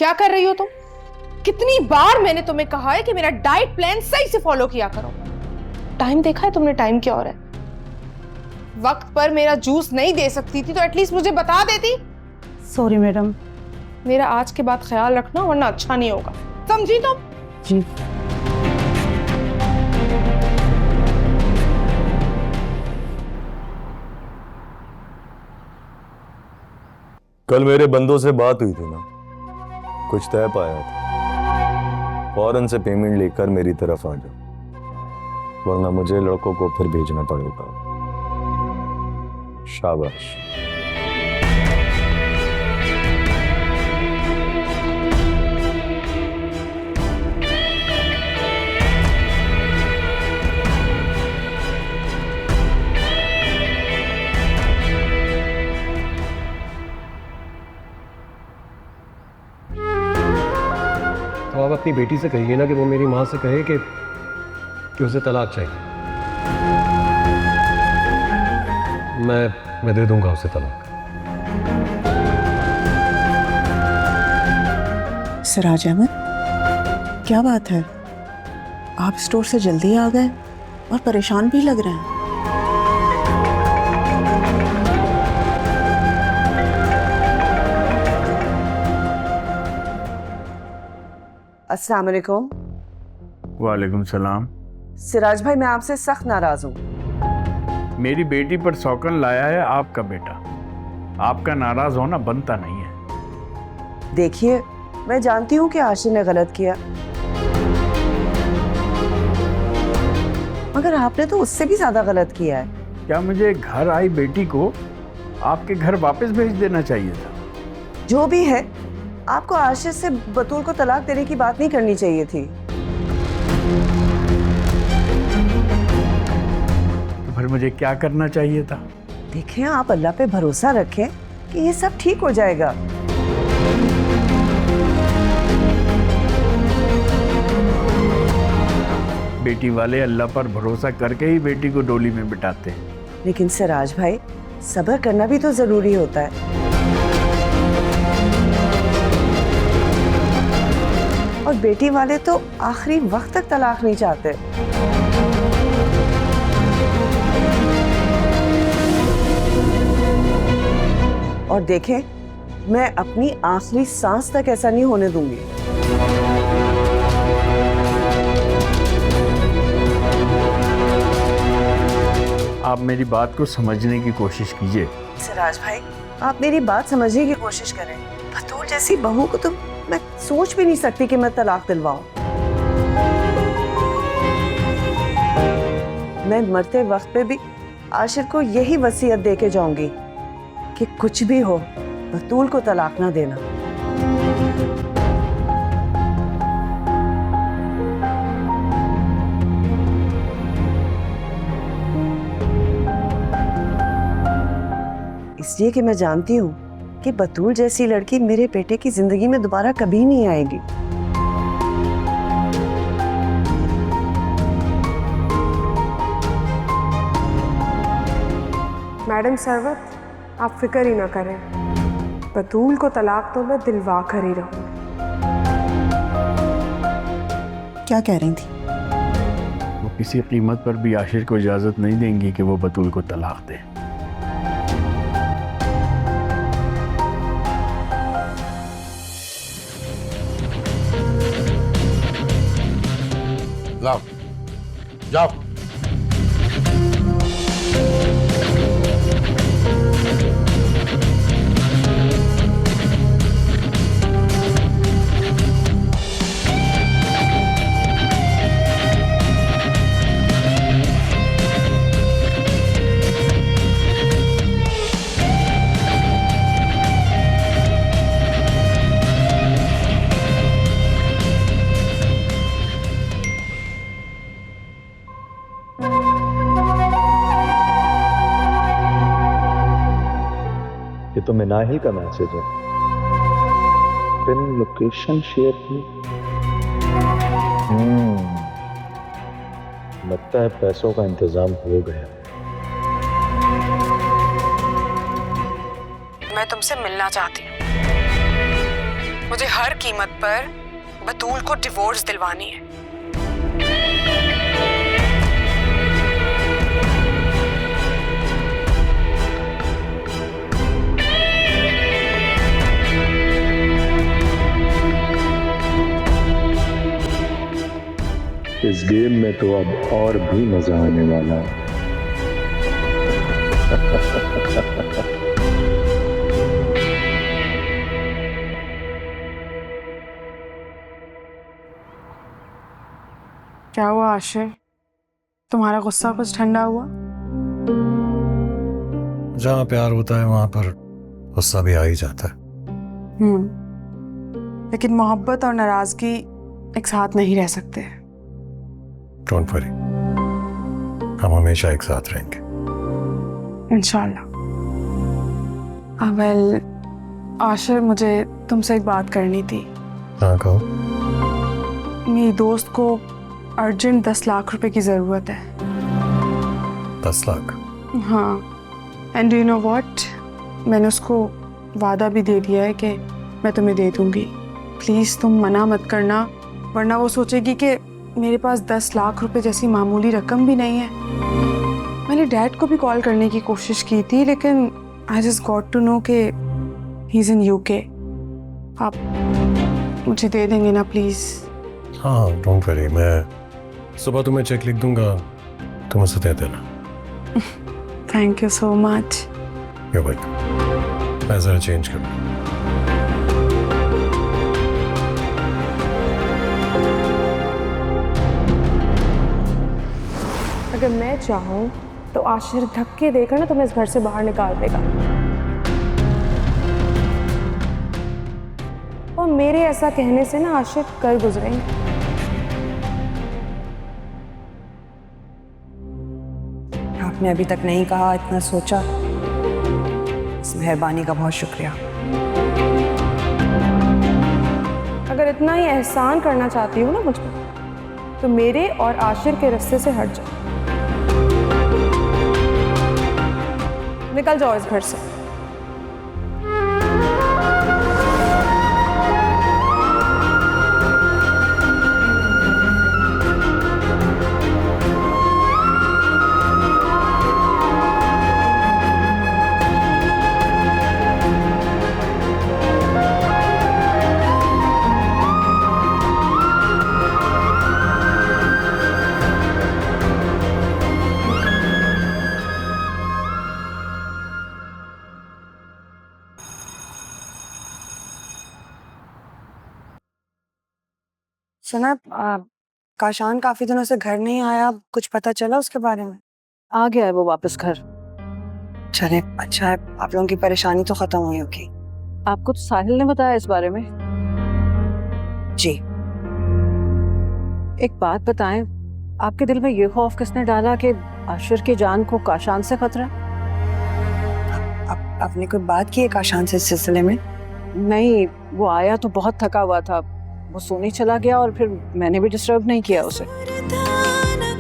क्या कर रही हो तुम? कितनी बार मैंने तुम्हें कहा है कि मेरा डाइट प्लान सही से फॉलो किया करो। टाइम देखा है तुमने? टाइम क्या हो रहा है? वक्त पर मेरा जूस नहीं दे सकती थी तो एटलीस्ट मुझे बता देती। Sorry madam. मेरा आज के बाद ख्याल रखना वरना अच्छा नहीं होगा, समझी तुम? जी। कल मेरे बंदों से बात हुई थी ना, कुछ तय पाया था। फौरन से पेमेंट लेकर मेरी तरफ आ जाओ, वरना मुझे लड़कों को फिर भेजना पड़ेगा। शाबाश। तो आप अपनी बेटी से कहिए ना कि वो मेरी माँ से कहे कि उसे तलाक चाहिए। मैं दे दूंगा उसे तलाक। सिराज अहमद, क्या बात है? आप स्टोर से जल्दी आ गए और परेशान भी लग रहे हैं। अस्सलाम वालेकुम। वालेकुम सलाम। सिराज भाई, मैं आपसे सख्त नाराज हूँ। मेरी बेटी पर सौकन लाया है आपका बेटा, आपका नाराज होना बनता नहीं है। देखिए, मैं जानती हूँ कि आशिर ने गलत किया, मगर आपने तो उससे भी ज्यादा गलत किया है। क्या मुझे घर आई बेटी को आपके घर वापस भेज देना चाहिए था? जो भी है, आपको आशिर से बतूल को तलाक देने की बात नहीं करनी चाहिए थी। तो फिर मुझे क्या करना चाहिए था? देखें, आप अल्लाह पे भरोसा रखें कि ये सब ठीक हो जाएगा। बेटी वाले अल्लाह पर भरोसा करके ही बेटी को डोली में बिठाते हैं। लेकिन सिराज भाई, सब्र करना भी तो जरूरी होता है। और बेटी वाले तो आखिरी वक्त तक तलाक नहीं चाहते। और देखें, मैं अपनी आखिरी सांस तक ऐसा नहीं होने दूंगी। आप मेरी बात को समझने की कोशिश कीजिए। सिराज भाई, आप मेरी बात समझने की कोशिश करें। बतूल जैसी बहू को तो मैं सोच भी नहीं सकती कि मैं तलाक दिलवाऊं। मैं मरते वक्त पे भी आशिर को यही वसीयत देके जाऊंगी कि कुछ भी हो, बतूल को तलाक ना देना। इसलिए कि मैं जानती हूँ कि बतूल जैसी लड़की मेरे बेटे की जिंदगी में दोबारा कभी नहीं आएगी। मैडम सरवत, आप फिक्र ही ना करें, बतूल को तलाक तो मैं दिलवा कर ही रहूं। क्या कह रही थी? वो किसी कीमत पर भी आशिर को इजाजत नहीं देंगी कि वो बतूल को तलाक दे। लाओ, जाओ। ये तो मिनाहिल का मैसेज है। पिन लोकेशन शेयर की। लगता है पैसों का इंतजाम हो गया। मैं तुमसे मिलना चाहती हूँ। मुझे हर कीमत पर बतूल को डिवोर्स दिलवानी है। इस गेम में तो अब और भी मजा आने वाला है। क्या हुआ आशिर, तुम्हारा गुस्सा कुछ ठंडा हुआ? जहाँ प्यार होता है वहां पर गुस्सा भी आ ही जाता है। लेकिन मोहब्बत और नाराजगी एक साथ नहीं रह सकते। डोंट वरी, हम हमेशा एक साथ रहेंगे इंशाल्लाह। वेल आशिर, मुझे तुमसे एक बात करनी थी। हाँ कहो। मेरी दोस्त को अर्जेंट 10 लाख रुपए की ज़रूरत है। 10 लाख? हाँ, and do you know what, मैंने उसको वादा भी दे दिया है कि मैं तुम्हें दे दूंगी। प्लीज़ तुम मना मत करना, वरना वो सोचेगी कि मेरे पास 10 लाख रुपए जैसी मामूली रकम भी नहीं है। मैंने डैड को भी कॉल करने की कोशिश की थी, लेकिन I just got to know कि ही इज़ इन यूके। आप मुझे दे देंगे ना प्लीज़? हाँ डोंट वरी, मैं सुबह तुम्हें चेक लिख दूंगा, तुम उसे दे देना। Thank you so much. You welcome. मैं ज़रा चेंज करूँ। अगर मैं चाहूँ तो आशिर धक्के देकर ना तुम्हें इस घर से बाहर निकाल देगा, और मेरे ऐसा कहने से ना आशिर कर गुजरेंगे। आपने अभी तक नहीं कहा, इतना सोचा, इस मेहरबानी का बहुत शुक्रिया। अगर इतना ही एहसान करना चाहती हो ना मुझ पर, तो मेरे और आशिर के रास्ते से हट जाओ, निकल जाओ इस घर से। सुना, काशान काफी दिनों से घर नहीं आया, कुछ पता चला उसके बारे में? आ गया है वो वापस घर। चले, अच्छा है, आप लोगों की परेशानी तो खत्म हुई होगी। आपको तो साहिल ने बताया इस बारे में? जी। एक बात बताएं, आपके दिल में ये खौफ किसने डाला कि आशिर की जान को काशान से खतरा? आपने कोई बात की है काशान से इस सिलसिले में? नहीं, वो आया तो बहुत थका हुआ था, वो सोने चला गया और फिर मैंने भी डिस्टर्ब नहीं किया उसे।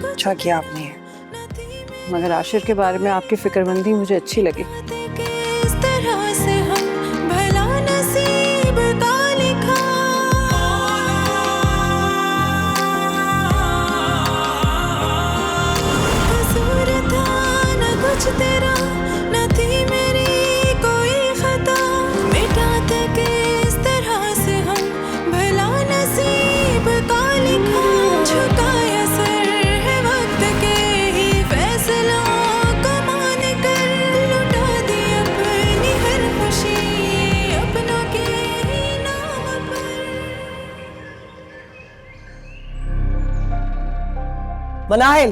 अच्छा किया आपने। मगर आशिर के बारे में आपकी फिक्रमंदी मुझे अच्छी लगी। मनाहिल,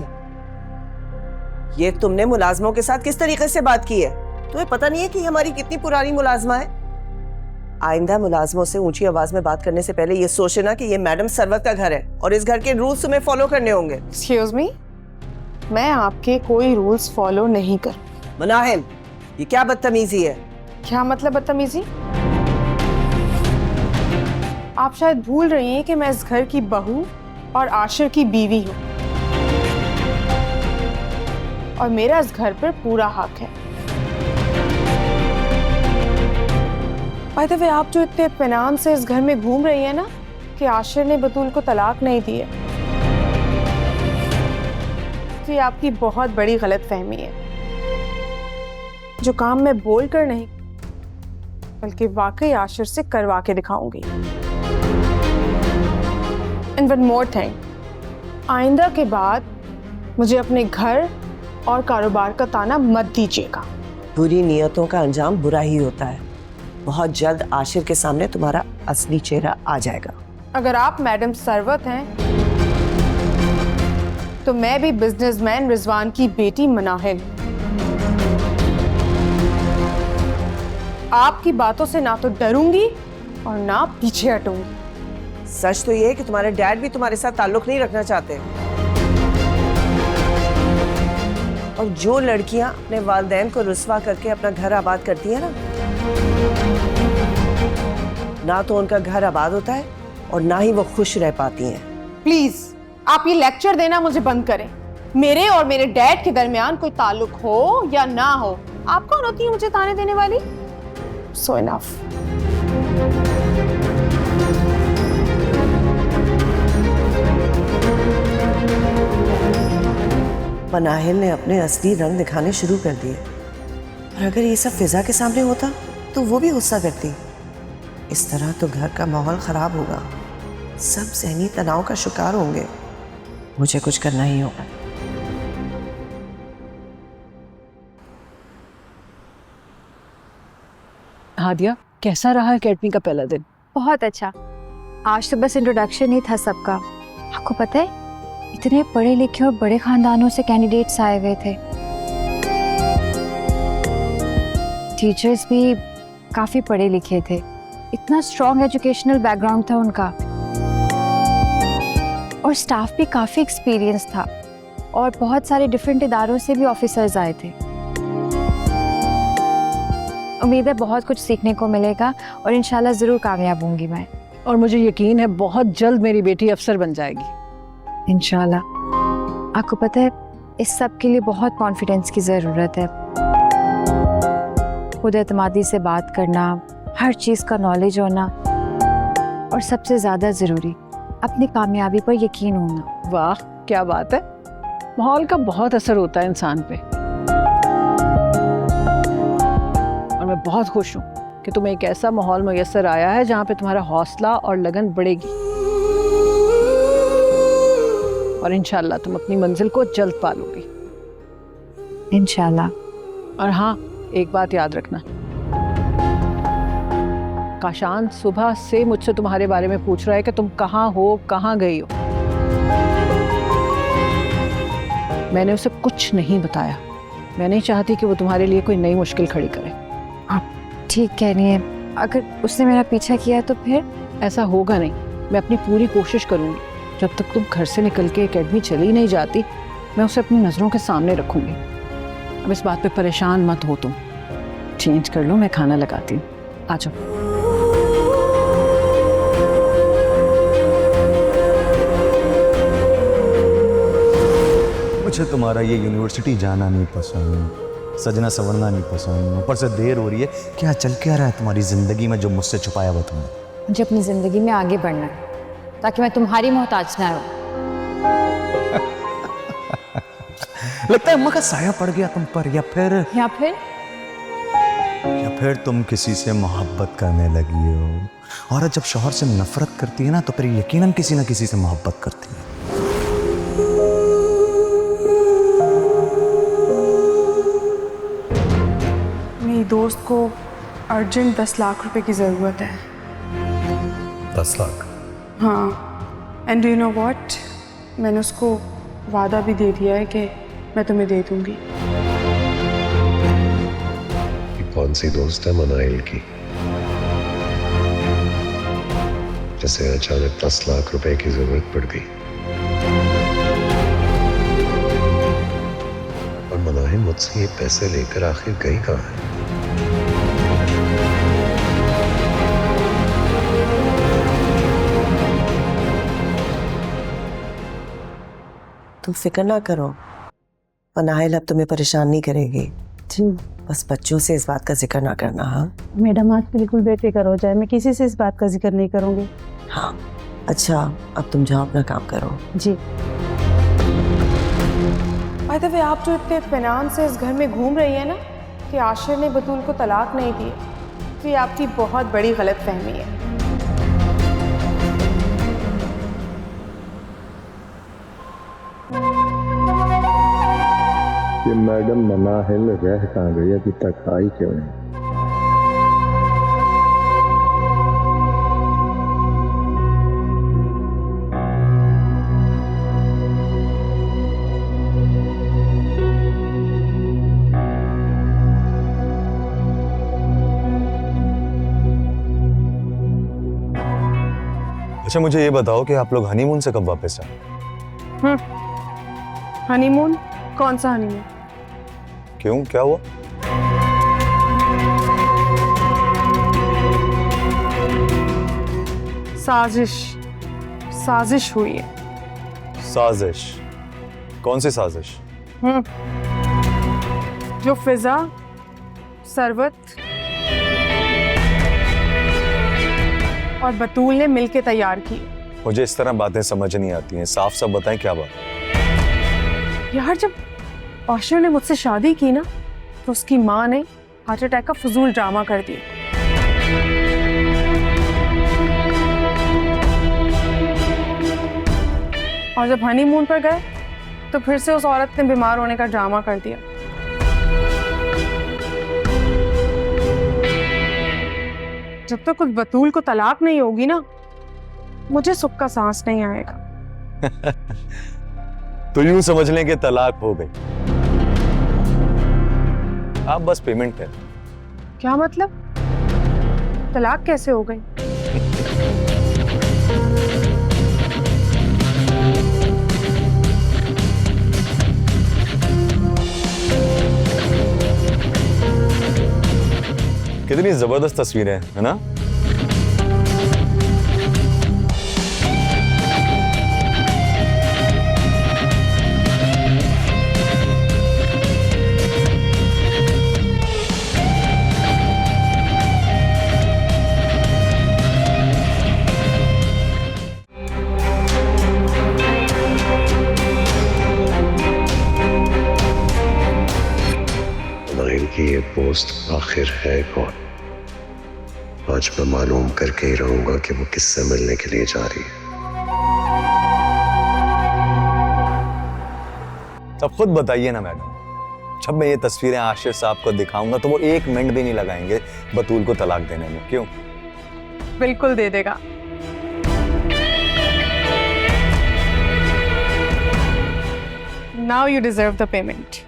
ये तुमने मुलाजमों के साथ किस तरीके से बात की है? तुम्हें पता नहीं है कि हमारी कितनी पुरानी मुलाजमा है? आइंदा मुलाजमों से ऊंची आवाज में बात करने से पहले ये सोच लेना कि ये मैडम सरवत का घर है और इस घर के रूल्स तुम्हें फॉलो करने होंगे। एक्सक्यूज मी, मैं आपके कोई रूल्स फॉलो नहीं कर। मनाहिल, ये क्या बदतमीजी है? क्या मतलब बदतमीजी? आप शायद भूल रही हैं कि मैं इस घर की बहू और आशिर की बीवी हूँ, और मेरा इस घर पर पूरा हक है। बाय द वे, आप जो इतने इत्मीनान से इस घर में घूम रही है ना कि आशिर ने बतूल को तलाक नहीं दी है, तो ये आपकी बहुत बड़ी गलतफहमी है। जो काम मैं बोल कर नहीं बल्कि वाकई आशिर से करवा के दिखाऊंगी। एंड वन मोर थिंग, आइंदा के बाद मुझे अपने घर और कारोबार का ताना मत दीजिएगा। बुरी नियतों का अंजाम बुरा ही होता है। बहुत जल्द आशिर के सामने तुम्हारा असली चेहरा आ जाएगा। अगर आप मैडम सरवत हैं तो मैं भी बिजनेसमैन रिजवान की बेटी मनाहिल। आपकी बातों से ना तो डरूंगी और ना पीछे हटूंगी। सच तो ये है कि तुम्हारे डैड भी तुम्हारे साथ ताल्लुक नहीं रखना चाहते। और जो लड़कियां अपने वालिदैन को रुस्वा करके अपना घर आबाद करती है ना तो उनका घर आबाद होता है और ना ही वो खुश रह पाती हैं। प्लीज आप ये लेक्चर देना मुझे बंद करें। मेरे और मेरे डैड के दरमियान कोई ताल्लुक हो या ना हो, आप कौन होती है मुझे ताने देने वाली? सो इनफ। मनाहिल ने अपने असली रंग दिखाने शुरू कर दिए और अगर ये सब फिजा के सामने होता तो वो भी गुस्सा करती। इस तरह तो घर का माहौल खराब होगा, सब ज़हनी तनाव का शिकार होंगे। मुझे कुछ करना ही होगा। हादिया, कैसा रहा एकेडमी का पहला दिन? बहुत अच्छा। आज तो बस इंट्रोडक्शन ही था सबका। आपको पता है इतने पढ़े लिखे और बड़े खानदानों से कैंडिडेट्स आए हुए थे। टीचर्स भी काफ़ी पढ़े लिखे थे, इतना स्ट्रॉन्ग एजुकेशनल बैकग्राउंड था उनका, और स्टाफ भी काफ़ी एक्सपीरियंस था, और बहुत सारे डिफरेंट इदारों से भी ऑफिसर्स आए थे। उम्मीद है बहुत कुछ सीखने को मिलेगा और इंशाल्लाह ज़रूर कामयाब होंगी मैं। और मुझे यकीन है बहुत जल्द मेरी बेटी अफसर बन जाएगी इंशाल्लाह। आपको पता है इस सब के लिए बहुत कॉन्फिडेंस की ज़रूरत है। खुद एतमादी से बात करना, हर चीज़ का नॉलेज होना, और सबसे ज़्यादा ज़रूरी अपनी कामयाबी पर यकीन होना। वाह क्या बात है, माहौल का बहुत असर होता है इंसान पे। और मैं बहुत खुश हूँ कि तुम्हें एक ऐसा माहौल मुयस्सर आया है जहाँ पे तुम्हारा हौसला और लगन बढ़ेगी, और इंशाल्लाह तुम अपनी मंजिल को जल्द पालोगी इंशाल्लाह। और हाँ, एक बात याद रखना, काशान सुबह से मुझसे तुम्हारे बारे में पूछ रहा है कि तुम कहाँ हो, कहाँ गई हो। मैंने उसे कुछ नहीं बताया। मैं नहीं चाहती कि वो तुम्हारे लिए कोई नई मुश्किल खड़ी करे। आप ठीक कह रही हैं। अगर उसने मेरा पीछा किया तो फिर? ऐसा होगा नहीं। मैं अपनी पूरी कोशिश करूंगी, जब तक तुम घर से निकल के एकेडमी चली नहीं जाती मैं उसे अपनी नज़रों के सामने रखूंगी। अब इस बात पे परेशान मत हो तुम। चेंज कर लो, मैं खाना लगाती हूँ, आ जाओ। मुझे तुम्हारा ये यूनिवर्सिटी जाना नहीं पसंद, सजना संवरना नहीं पसंद, ऊपर से देर हो रही है। क्या चल क्या रहा है तुम्हारी जिंदगी में जो मुझसे छुपाया हुआ तुमने? मुझे अपनी ज़िंदगी में आगे बढ़ना है ताकि मैं तुम्हारी मोहताज ना हो। लगता है अम्मा का साया पड़ गया तुम पर, या फिर तुम किसी से मोहब्बत करने लगी हो। औरत जब शौहर से नफरत करती है ना तो फिर यकीनन किसी ना किसी से मोहब्बत करती है। मेरी दोस्त को अर्जेंट 10 लाख रुपए की ज़रूरत है। 10 लाख? हाँ, and do you know what, मैंने उसको वादा भी दे दिया है कि मैं तुम्हें दे दूंगी। कौन सी दोस्त है मनाइल की जैसे अचानक 10 लाख रुपए की जरूरत पड़ गई? और मनाइल मुझसे ये पैसे लेकर आखिर गई कहाँ है? तुम फिक्र ना करो, मनाहिल अब तुम्हें परेशान नहीं करेगी। जी बस बच्चों से इस बात का जिक्र ना करना। हाँ मैडम, आज बिल्कुल बेफिक्र हो जाए, मैं किसी से इस बात का जिक्र नहीं करूँगी। हाँ अच्छा, अब तुम जाओ अपना काम करो। जी। बाय द वे, आप जो इतने इत्मीनान से इस घर में घूम रही है ना कि आशिर ने बतूल को तलाक नहीं दी, तो ये आपकी बहुत बड़ी गलतफहमी है। ये मैडम मनाहिल रह कहाँ गई, अभी तक आई क्यों नहीं? अच्छा मुझे ये बताओ कि आप लोग हनीमून से कब वापस आए? हनीमून? कौन सा हनीमून? क्यों, क्या हुआ? साजिश साजिश हुई है। साजिश? कौन सी साजिश? जो फिजा, सरवत और बतूल ने मिलके तैयार की। मुझे इस तरह बातें समझ नहीं आती हैं, साफ साफ बताएं क्या बात। यार, जब आशिर ने मुझसे शादी की ना, तो उसकी माँ ने हार्ट अटैक का फजूल ड्रामा कर दिया। और जब हनीमून पर गए तो फिर से उस औरत ने बीमार होने का ड्रामा कर दिया। जब तक उस बतूल को तलाक नहीं होगी ना, मुझे सुख का सांस नहीं आएगा। तो यूं समझ लें कि तलाक हो गई, आप बस पेमेंट करें। क्या मतलब? तलाक कैसे हो गई? कितनी जबरदस्त तस्वीरें हैं, है ना? नाइल की ये पोस्ट आखिर है कौन? आज मैं मालूम करके ही रहूंगा कि वो किससे मिलने के लिए जा रही है। अब खुद बताइए ना मैडम, जब मैं ये तस्वीरें आशिर साहब को दिखाऊंगा तो वो 1 मिनट भी नहीं लगाएंगे बतूल को तलाक देने में। क्यों? बिल्कुल दे देगा। Now you deserve the payment.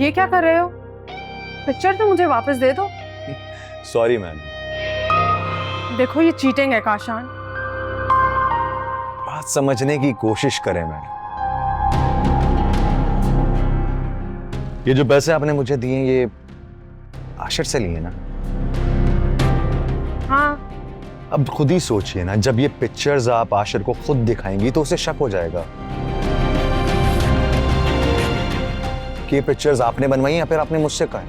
ये क्या कर रहे हो? पिक्चर तो मुझे वापस दे दो। Sorry ma'am. देखो, ये चीटिंग है काशान। बात समझने की कोशिश करें मैडम। ये जो पैसे आपने मुझे दिए, ये आशिर से लिए ना? हाँ। अब खुद ही सोचिए ना, जब ये पिक्चर्स आप आशिर को खुद दिखाएंगी तो उसे शक हो जाएगा कि ये पिक्चर्स आपने बनवाई या फिर आपने मुझसे कहा।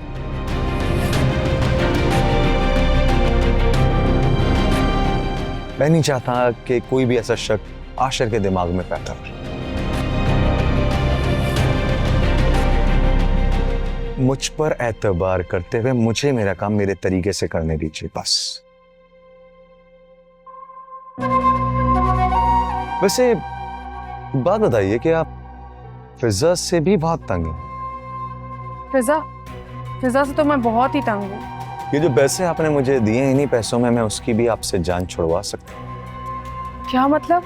मैं नहीं चाहता कि कोई भी ऐसा शक आशिर के दिमाग में पैदा हो। मुझ पर एतबार करते हुए मुझे मेरा काम मेरे तरीके से करने दीजिए बस। वैसे बात बताइए कि आप फिजा से भी बहुत तंग हैं। फिजा से तो मैं बहुत ही तंग हूँ। ये जो पैसे आपने मुझे दिए, इन्हीं पैसों में मैं उसकी भी आपसे जान छुड़वा सकता हूँ। क्या मतलब?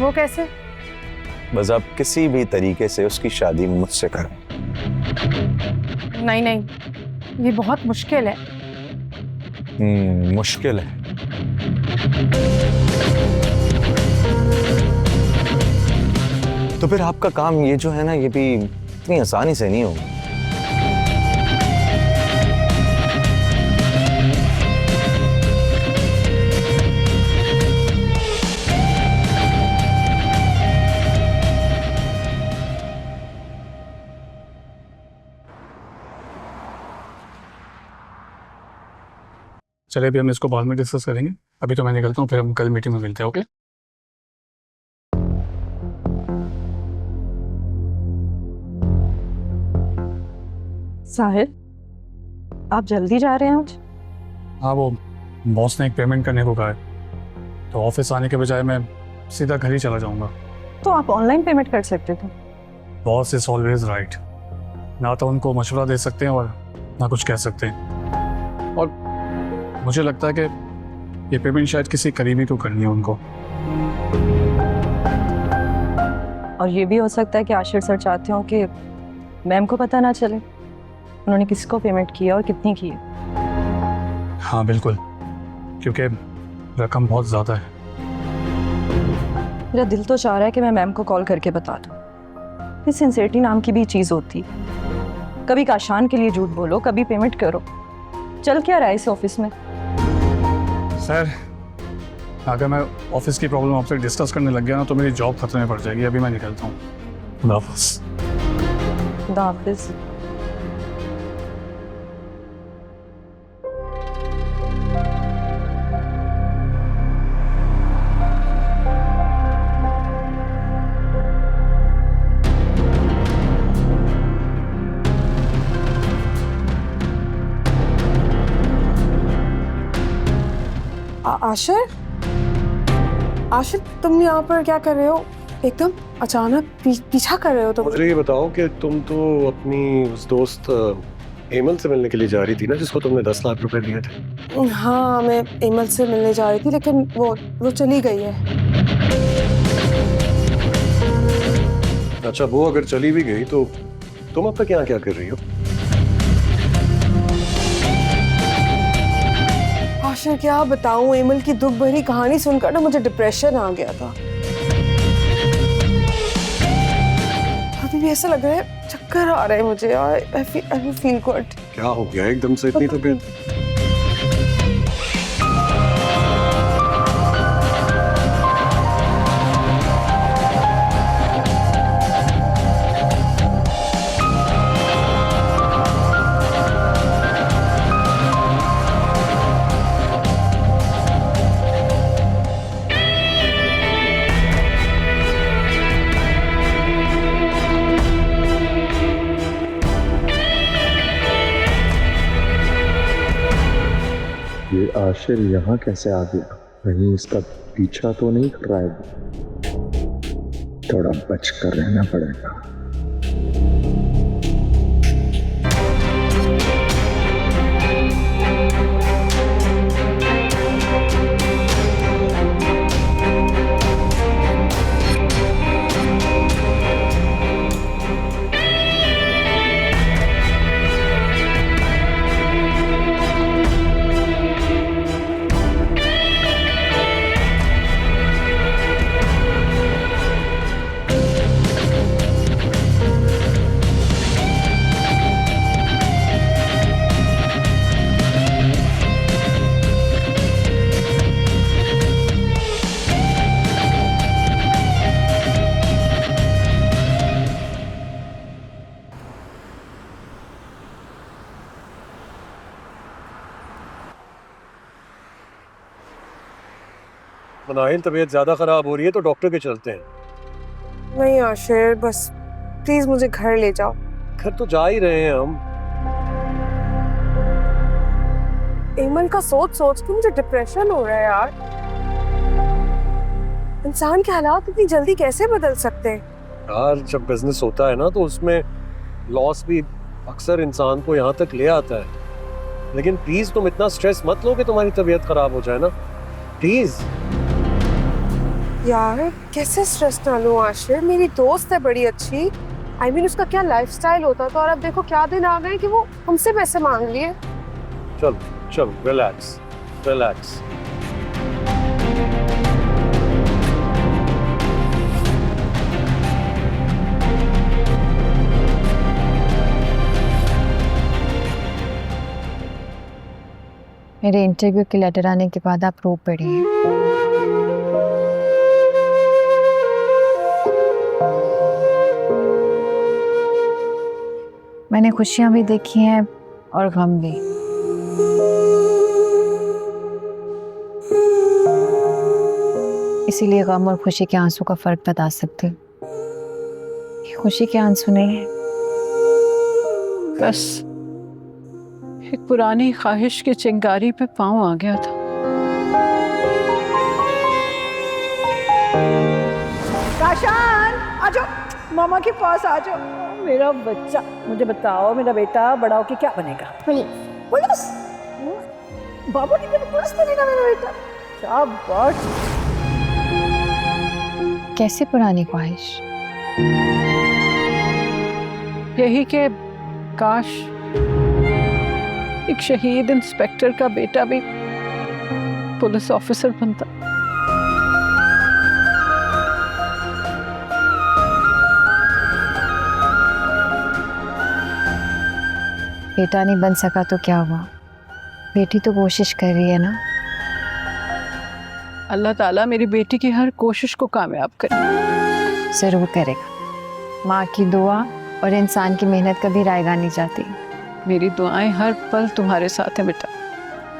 वो कैसे? बस आप किसी भी तरीके से उसकी शादी मुझसे करें। नहीं, ये बहुत मुश्किल है। मुश्किल है। तो फिर आपका काम ये जो है ना, ये भी इतनी आसानी से नहीं होगा। चलिए अभी हम इसको बाद में डिस्कस करेंगे, अभी तो मैं निकलता हूँ, फिर हम कल मीटिंग में मिलते हैं। ओके? साहिल, आप जल्दी जा रहे हैं आज? हाँ, वो बॉस ने एक पेमेंट करने को कहा है, तो ऑफिस आने के बजाय मैं सीधा घर ही चला जाऊंगा। तो आप ऑनलाइन पेमेंट कर सकते थे। Boss is always right. ना तो उनको मशवरा दे सकते हैं और ना कुछ कह सकते हैं। और मुझे लगता है कि ये पेमेंट शायद किसी करीबी को करनी है उनको। और ये भी हो सकता है कि आशिर सर चाहते हो कि मैम को पता ना चले उन्होंने किसको पेमेंट किया और कितनी की है। हाँ बिल्कुल, क्योंकि रकम बहुत ज़्यादा है। मेरा दिल तो चाह रहा है कि मैं मैम को कॉल करके बता दूँ। इस सिंसियरिटी नाम की भी चीज़ होती, कभी काशान के लिए झूठ बोलो, कभी पेमेंट करो। चल क्या रहा है इस ऑफिस में? सर, अगर मैं ऑफिस की प्रॉब्लम आपसे डिस्कस करने लग गया ना तो मेरी जॉब खतरे में पड़ जाएगी। अभी मैं निकलता हूँ। खुदा हाफिज़। खुदा हाफिज़। आशिर, आशिर तुम यहाँ पर क्या कर रहे हो? एकदम अचानक पीछा कर रहे हो तुम। मुझे ये बताओ कि तुम तो अपनी उस दोस्त एमल से मिलने के लिए जा रही थी ना, जिसको तुमने 10 लाख रुपए दिए थे। हाँ, मैं एमल से मिलने जा रही थी, लेकिन वो चली गई है। अच्छा, वो अगर चली भी गई तो तुम अब तक यहाँ क्या कर रही हो? आशिर क्या बताऊं, एमल की दुख भरी कहानी सुनकर ना मुझे डिप्रेशन आ गया था। अभी भी ऐसा लग रहा है, चक्कर आ रहे हैं मुझे। I feel good. क्या हो गया एकदम से इतनी तबीयत? ये आशिर यहाँ कैसे आ गया? कहीं इसका पीछा तो नहीं कर रहा है? थोड़ा बच कर रहना पड़ेगा। मनाहिल, तबीयत ज्यादा खराब हो रही है तो डॉक्टर के चलते हैं। नहीं आशिर, बस प्लीज मुझे घर ले जाओ। घर तो जा ही रहे हैं हम। एमल का सोच सोच के मुझे डिप्रेशन हो रहा है यार। इंसान के हालात इतनी जल्दी कैसे बदल सकते हैं? यार, जब बिजनेस होता है ना तो उसमें लॉस भी अक्सर इंसान को यहाँ तक ले आता है। लेकिन प्लीज तुम इतना स्ट्रेस मत लो कि तुम्हारी तबीयत खराब हो जाए ना, प्लीज। यार कैसे स्ट्रेस ना लूं आशिर, मेरी दोस्त है बड़ी अच्छी। I mean, उसका क्या लाइफस्टाइल होता था, और अब देखो क्या दिन आ गए कि वो हमसे पैसे मांग लिए। चल चल, रिलैक्स रिलैक्स। मेरे इंटरव्यू के लेटर आने के बाद आप रो पड़े हैं। मैंने खुशियां भी देखी हैं और गम भी। इसीलिए गम और खुशी के आंसू का फर्क बता सकते हो। ये खुशी के आंसू नहीं है। बस एक पुरानी ख्वाहिश की चिंगारी पे पाँव आ गया था। काशान आ जाओ, मामा के पास आ जाओ। मेरा बच्चा, मुझे बताओ मेरा बेटा बड़ा होके क्या बनेगा? पुलिस। बाबू ने कहा पुलिस बनेगा मेरा बेटा। शाबाश। कैसे पुरानी ख्वाहिश? यही कि काश एक शहीद इंस्पेक्टर का बेटा भी पुलिस ऑफिसर बनता। बेटा नहीं बन सका तो क्या हुआ, बेटी तो कोशिश कर रही है ना। अल्लाह ताला मेरी बेटी की हर कोशिश को कामयाब करे। जरूर करेगा। माँ की दुआ और इंसान की मेहनत कभी रायगा नहीं जाती। मेरी दुआएं हर पल तुम्हारे साथ हैं बेटा।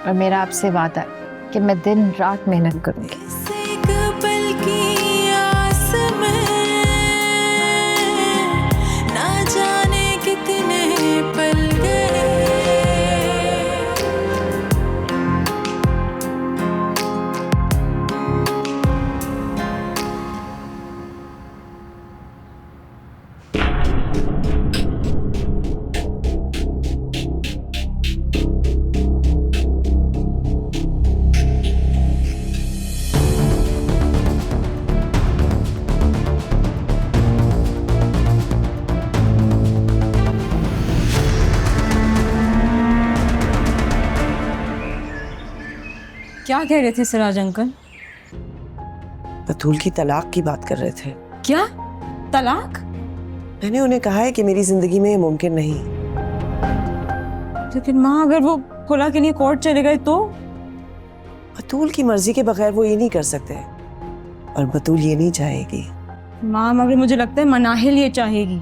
और मेरा आपसे वादा है कि मैं दिन रात मेहनत करूंगी। क्या कह रहे थे सिराज अंकल? बतूल की तलाक की बात कर रहे थे। क्या तलाक? मैंने उन्हें कहा है कि मेरी जिंदगी में ये मुमकिन नहीं। लेकिन माँ अगर वो खुला के लिए कोर्ट चले गए तो? बतूल की मर्जी के बगैर वो ये नहीं कर सकते और बतूल ये नहीं चाहेगी। माँ मगर मुझे लगता है मनाहिल ये चाहेगी।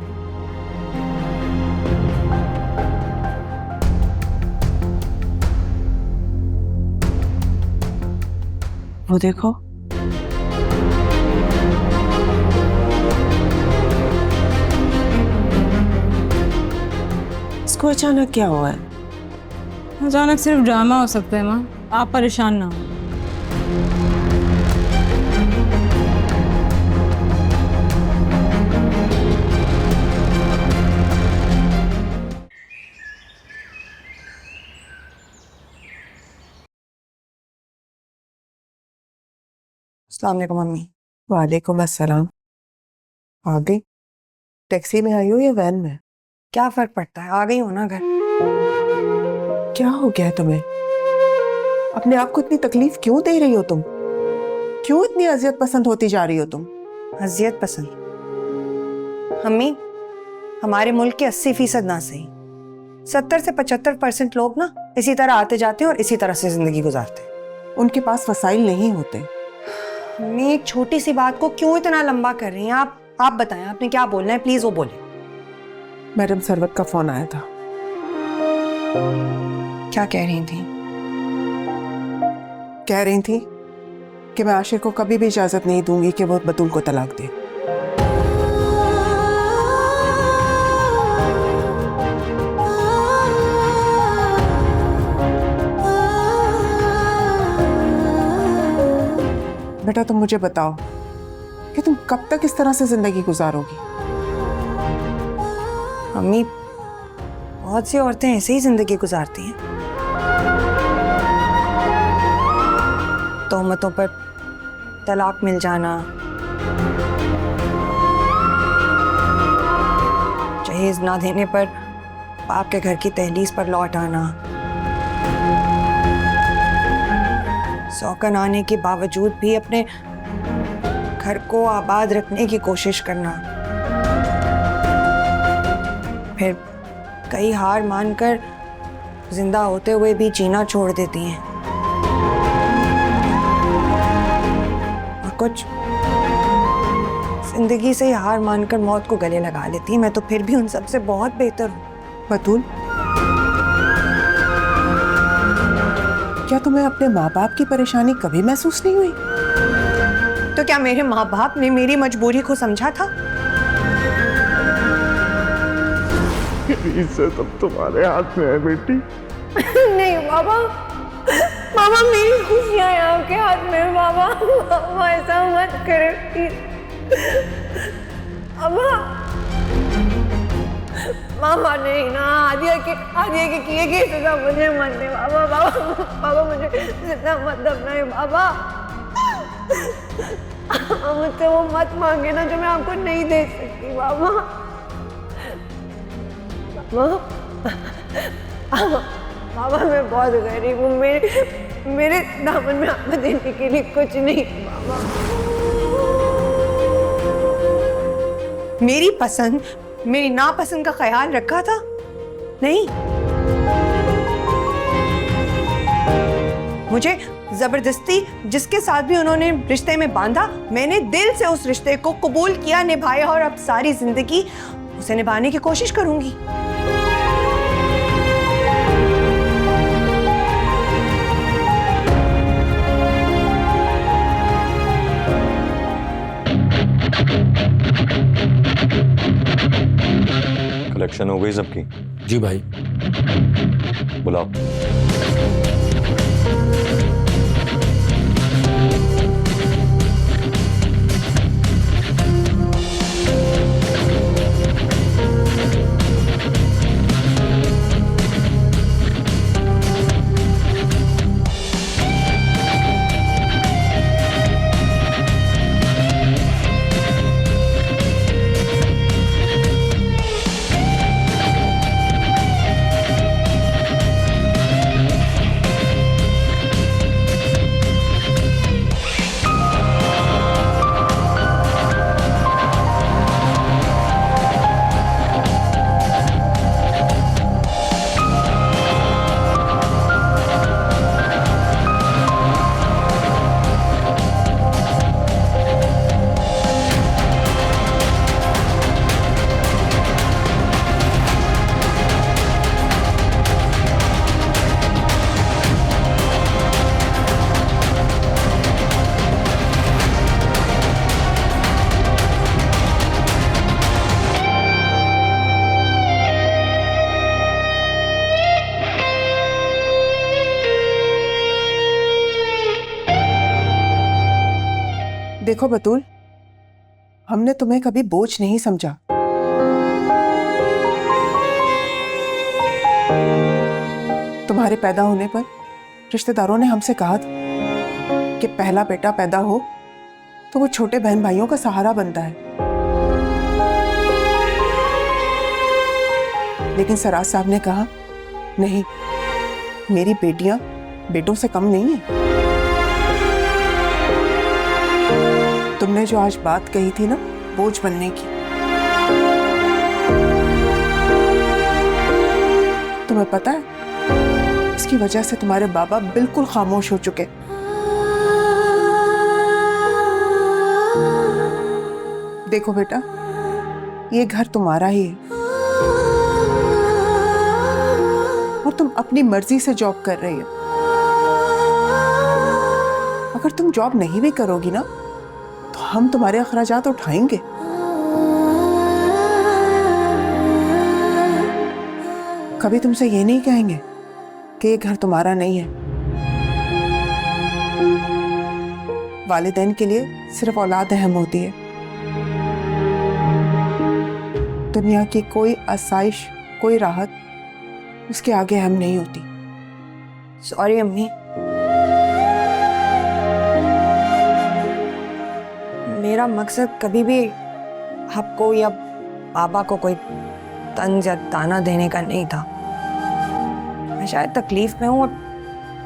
वो देखो, इसको अचानक क्या हुआ है? अचानक सिर्फ ड्रामा हो सकता है माँ, आप परेशान ना हो। अस्सलाम वालेकुम मम्मी। वालेकुम अस्सलाम। आ गई? टैक्सी में आई हो या वैन में? क्या फर्क पड़ता है, आ गई हो ना घर। क्या हो गया है तुम्हें? अपने आप को इतनी तकलीफ क्यों दे रही हो तुम? क्यों इतनी अजियत पसंद होती जा रही हो तुम? अजियत पसंद? मम्मी, हमारे मुल्क के 80% ना सही 70 से 75% लोग ना इसी तरह आते जाते हैं और इसी तरह से जिंदगी गुजारते हैं। उनके पास वसाइल नहीं होते। मम्मी, एक छोटी सी बात को क्यों इतना लंबा कर रही हैं आप बताएं, आपने क्या बोलना है, प्लीज वो बोले। मैडम सरवत का फोन आया था। क्या कह रही थी? कह रही थी कि मैं आशिर को कभी भी इजाजत नहीं दूंगी कि वो बतूल को तलाक दे। बेटा तुम मुझे बताओ कि तुम कब तक इस तरह से जिंदगी गुजारोगी? मम्मी, बहुत सी औरतें ऐसे ही जिंदगी गुजारती हैं। तोहमतों पर तलाक मिल जाना, जहेज ना देने पर बाप के घर की तहलीस पर लौट आना, सौकन आने के बावजूद भी अपने घर को आबाद रखने की कोशिश करना, फिर कई हार मानकर जिंदा होते हुए भी जीना छोड़ देती हैं। कुछ जिंदगी से ही हार मानकर मौत को गले लगा लेती, मैं तो फिर भी उन सबसे बहुत बेहतर हूँ। बतूल, क्या तुम्हें अपने माँ बाप की परेशानी कभी महसूस नहीं हुई? तो क्या मेरे माँ बाप ने मेरी मजबूरी को समझा था? इसे तब तुम्हारे हाथ में है बेटी। नहीं बाबा, मामा मेरी खुशियाँ हैं आपके हाथ में। बाबा मामा ऐसा मत करे प्लीज। अम्मा, मामा नहीं ना, आदिया के किए की सजा मुझे मत दे बाबा। बाबा मुझे जितना मत दबना है बाबा। मुझसे वो मत मांगे ना जो मैं आपको नहीं दे सकती बाबा। बाबा मैं बहुत गरीब हूँ, मेरे दामन में आपको देने के लिए कुछ नहीं बाबा। मेरी पसंद, मेरी नापसंद का ख्याल रखा था? नहीं, मुझे जबरदस्ती जिसके साथ भी उन्होंने रिश्ते में बांधा, मैंने दिल से उस रिश्ते को कबूल किया, निभाया और अब सारी जिंदगी उसे निभाने की कोशिश करूंगी। कलेक्शन हो गई सबकी? जी भाई। बुलाओ। देखो बतूल, हमने तुम्हें कभी बोझ नहीं समझा। तुम्हारे पैदा होने पर रिश्तेदारों ने हमसे कहा था कि पहला बेटा पैदा हो तो वो छोटे बहन भाइयों का सहारा बनता है, लेकिन सराज साहब ने कहा नहीं, मेरी बेटियां बेटों से कम नहीं है। तुमने जो आज बात कही थी ना बोझ बनने की, तुम्हें पता है इसकी वजह से तुम्हारे बाबा बिल्कुल खामोश हो चुके। देखो बेटा, ये घर तुम्हारा ही है और तुम अपनी मर्जी से जॉब कर रही हो। अगर तुम जॉब नहीं भी करोगी ना तो हम तुम्हारे अखराजात उठाएंगे। कभी तुमसे ये नहीं कहेंगे कि ये घर तुम्हारा नहीं है। वालिदैन के लिए सिर्फ औलाद अहम होती है। दुनिया की कोई आसाइश, कोई राहत उसके आगे अहम नहीं होती। सॉरी अम्मी, मेरा मकसद कभी भी आपको या बाबा को कोई तंज या ताना देने का नहीं था। मैं शायद तकलीफ में हूँ और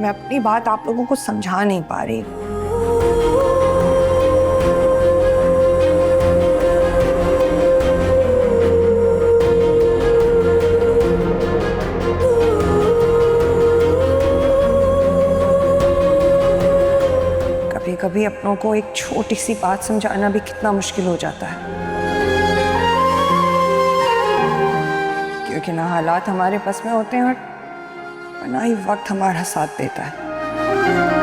मैं अपनी बात आप लोगों को समझा नहीं पा रही। कभी अपनों को एक छोटी सी बात समझाना भी कितना मुश्किल हो जाता है, क्योंकि ना हालात हमारे बस में होते हैं और ना ही वक्त हमारा साथ देता है।